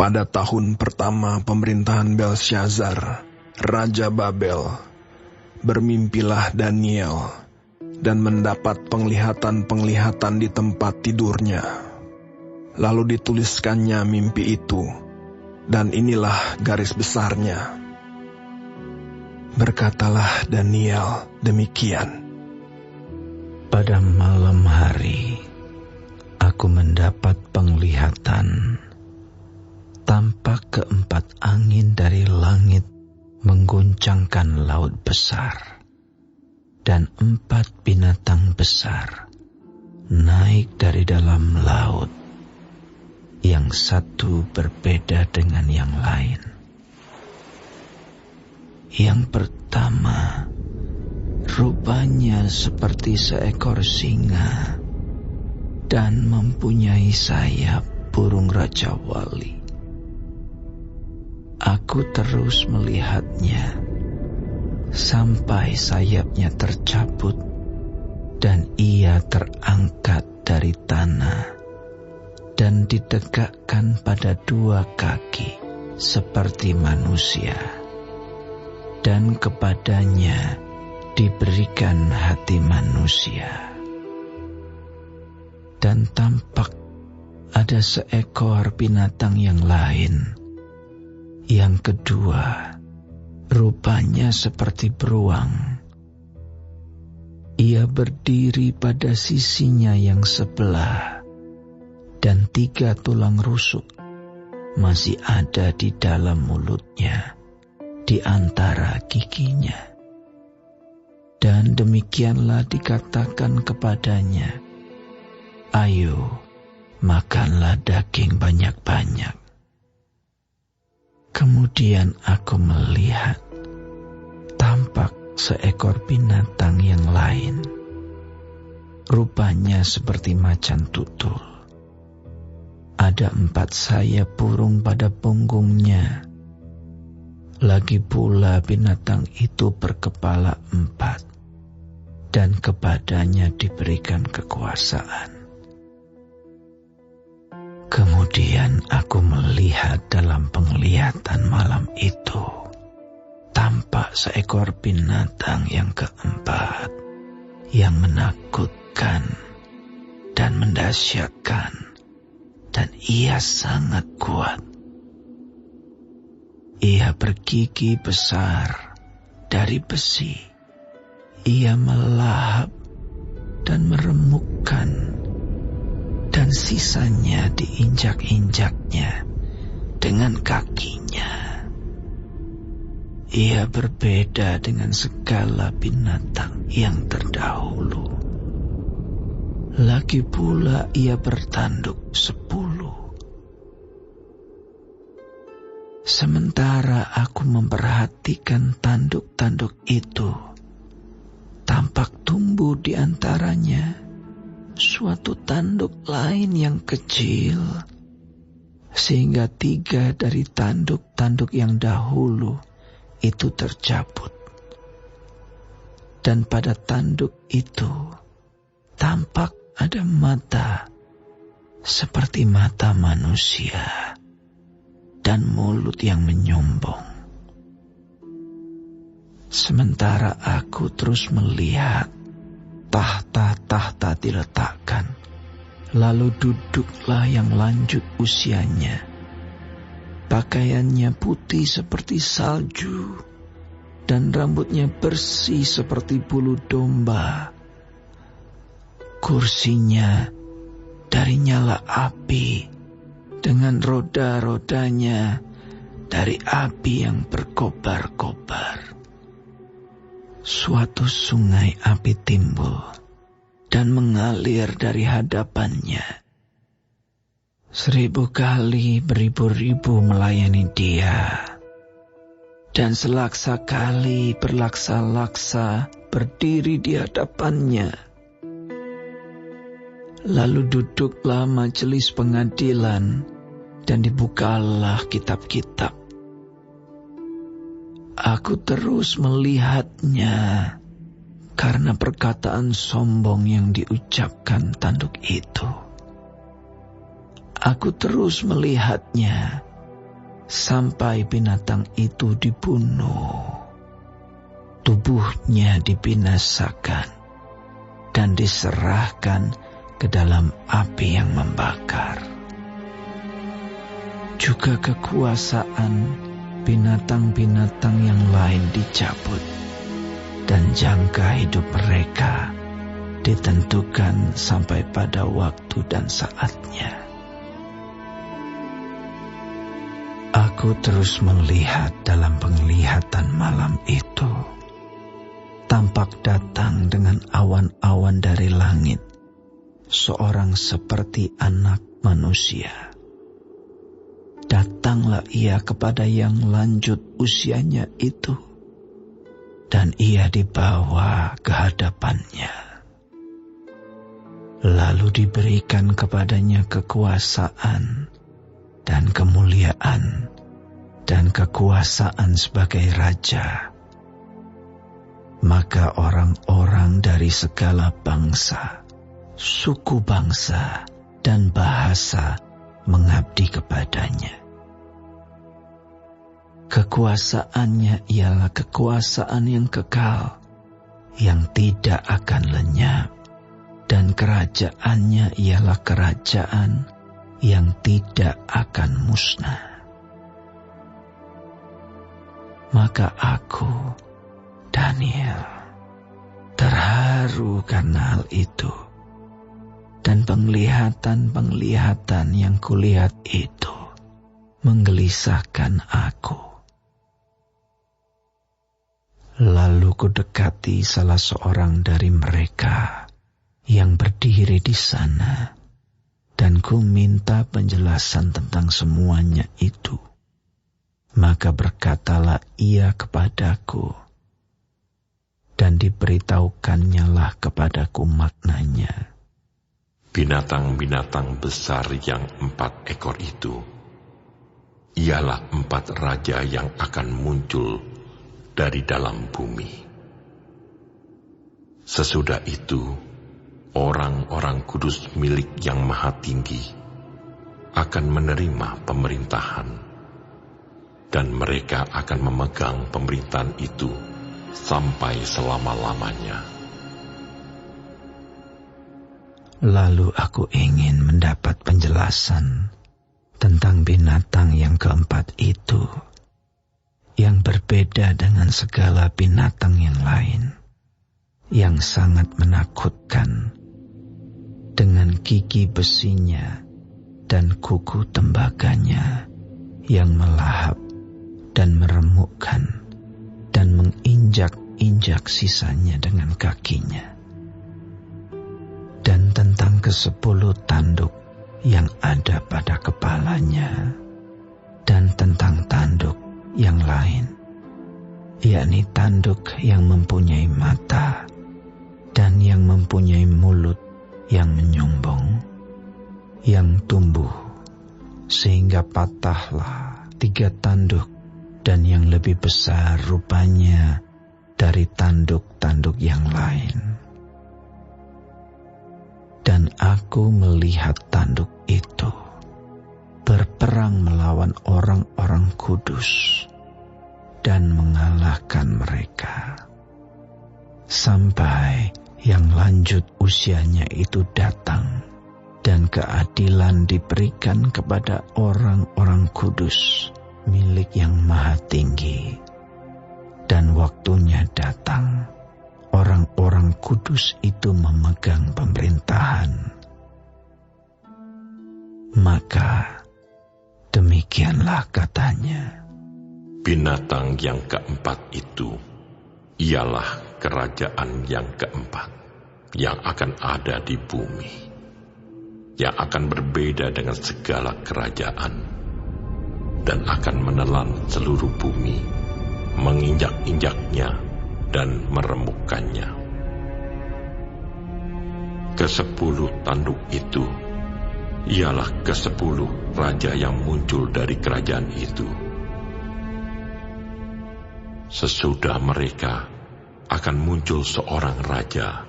Pada tahun pertama pemerintahan Belshazzar, Raja Babel, bermimpilah Daniel dan mendapat penglihatan-penglihatan di tempat tidurnya. Lalu dituliskannya mimpi itu, dan inilah garis besarnya. Berkatalah Daniel demikian. Pada malam hari, aku mendapat penglihatan. Tampak keempat angin dari langit mengguncangkan laut besar, dan 4 binatang besar naik dari dalam laut, yang satu berbeda dengan yang lain. Yang pertama, rupanya seperti seekor singa dan mempunyai sayap burung Raja Wali. Aku terus melihatnya sampai sayapnya tercabut dan ia terangkat dari tanah dan ditegakkan pada 2 kaki seperti manusia, dan kepadanya diberikan hati manusia. Dan tampak ada seekor binatang yang lain. Yang kedua, rupanya seperti beruang. Ia berdiri pada sisinya yang sebelah, dan 3 tulang rusuk masih ada di dalam mulutnya, di antara giginya. Dan demikianlah dikatakan kepadanya, "Ayo, makanlah daging banyak-banyak." Kemudian aku melihat, tampak seekor binatang yang lain, rupanya seperti macan tutul. Ada 4 sayap burung pada punggungnya. Lagi pula binatang itu berkepala 4, dan kepadanya diberikan kekuasaan. Kemudian aku melihat dalam penglihatan malam itu, tampak seekor binatang yang keempat, yang menakutkan dan mendahsyatkan, dan ia sangat kuat. Ia bergigi besar dari besi. Ia melahap dan meremukkan, dan sisanya diinjak-injaknya dengan kakinya. Ia berbeda dengan segala binatang yang terdahulu. Lagi pula ia bertanduk 10. Sementara aku memperhatikan tanduk-tanduk itu, tampak tumbuh di antaranya suatu tanduk lain yang kecil, sehingga 3 dari tanduk-tanduk yang dahulu itu tercabut. Dan pada tanduk itu tampak ada mata seperti mata manusia, dan mulut yang menyombong. Sementara aku terus melihat, tahta-tahta diletakkan, lalu duduklah yang lanjut usianya. Pakaiannya putih seperti salju, dan rambutnya bersih seperti bulu domba. Kursinya dari nyala api, dengan roda-rodanya dari api yang berkobar-kobar. Suatu sungai api timbul dan mengalir dari hadapannya. 1000 kali beribu-ribu melayani dia, dan selaksa kali berlaksa-laksa berdiri di hadapannya. Lalu duduklah majelis pengadilan, dan dibukalah kitab-kitab. Aku terus melihatnya karena perkataan sombong yang diucapkan tanduk itu. Aku terus melihatnya sampai binatang itu dibunuh. Tubuhnya dibinasakan dan diserahkan ke dalam api yang membakar. Juga kekuasaan binatang-binatang yang lain dicabut, dan jangka hidup mereka ditentukan sampai pada waktu dan saatnya. Aku terus melihat dalam penglihatan malam itu. Tampak datang dengan awan-awan dari langit, seorang seperti anak manusia. Datanglah ia kepada yang lanjut usianya itu, dan ia dibawa ke hadapannya. Lalu diberikan kepadanya kekuasaan dan kemuliaan dan kekuasaan sebagai raja. Maka orang-orang dari segala bangsa, suku bangsa, dan bahasa mengabdi kepadanya. Kekuasaannya ialah kekuasaan yang kekal, yang tidak akan lenyap, dan kerajaannya ialah kerajaan yang tidak akan musnah. Maka aku, Daniel, terharu karena hal itu, dan penglihatan-penglihatan yang kulihat itu menggelisahkan aku. Lalu kudekati salah seorang dari mereka yang berdiri di sana, dan ku minta penjelasan tentang semuanya itu. Maka berkatalah ia kepadaku, dan diberitahukannya lah kepadaku maknanya. Binatang-binatang besar yang 4 ekor itu, ialah 4 raja yang akan muncul dari dalam bumi. Sesudah itu, orang-orang kudus milik Yang Maha Tinggi akan menerima pemerintahan, dan mereka akan memegang pemerintahan itu sampai selama-lamanya. Lalu aku ingin mendapat penjelasan tentang binatang yang keempat itu, yang berbeda dengan segala binatang yang lain, yang sangat menakutkan, dengan gigi besinya dan kuku tembaganya yang melahap dan meremukkan, dan menginjak-injak sisanya dengan kakinya. Dan tentang ke-10 tanduk yang ada pada kepalanya, dan tentang tanduk yang lain, yakni tanduk yang mempunyai mata, dan yang mempunyai mulut yang menyombong, yang tumbuh, sehingga patahlah 3 tanduk, dan yang lebih besar rupanya dari tanduk-tanduk yang lain. Dan aku melihat tanduk itu berperang melawan orang-orang kudus dan mengalahkan mereka, sampai yang lanjut usianya itu datang, dan keadilan diberikan kepada orang-orang kudus milik Yang Maha Tinggi. Dan waktunya datang, orang-orang kudus itu memegang pemerintahan. Maka demikianlah katanya. Binatang yang keempat itu ialah kerajaan yang keempat yang akan ada di bumi, yang akan berbeda dengan segala kerajaan, dan akan menelan seluruh bumi, menginjak-injaknya dan meremukkannya. Ke-10 tanduk itu ialah ke-10 raja yang muncul dari kerajaan itu. Sesudah mereka akan muncul seorang raja.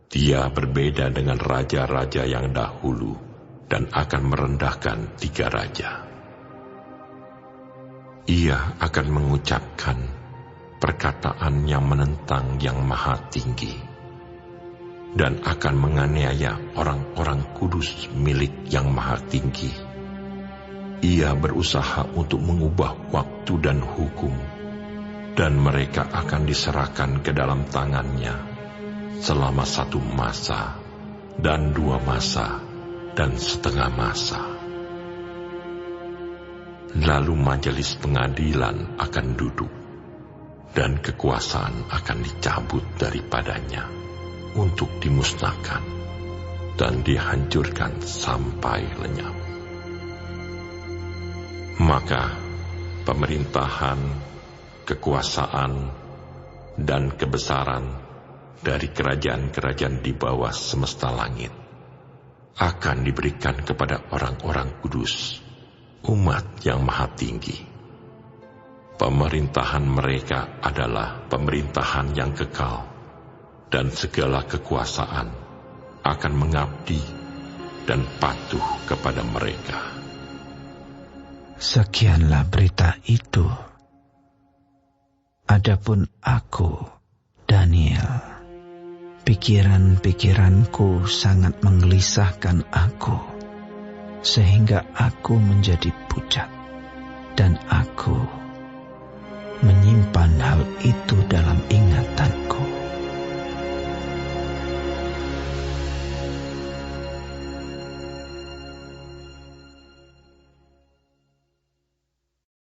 Dia berbeda dengan raja-raja yang dahulu dan akan merendahkan 3 raja. Ia akan mengucapkan perkataan yang menentang Yang Maha Tinggi, dan akan menganiaya orang-orang kudus milik Yang Maha Tinggi. Ia berusaha untuk mengubah waktu dan hukum, dan mereka akan diserahkan ke dalam tangannya selama 1 masa, dan 2 masa, dan setengah masa. Lalu majelis pengadilan akan duduk, dan kekuasaan akan dicabut daripadanya untuk dimusnahkan dan dihancurkan sampai lenyap. Maka pemerintahan, kekuasaan, dan kebesaran dari kerajaan-kerajaan di bawah semesta langit akan diberikan kepada orang-orang kudus, umat Yang Maha Tinggi. Pemerintahan mereka adalah pemerintahan yang kekal, dan segala kekuasaan akan mengabdi dan patuh kepada mereka. Sekianlah berita itu. Adapun aku, Daniel, pikiran-pikiranku sangat menggelisahkan aku, sehingga aku menjadi pucat, dan aku menyimpan hal itu dalam ingatanku.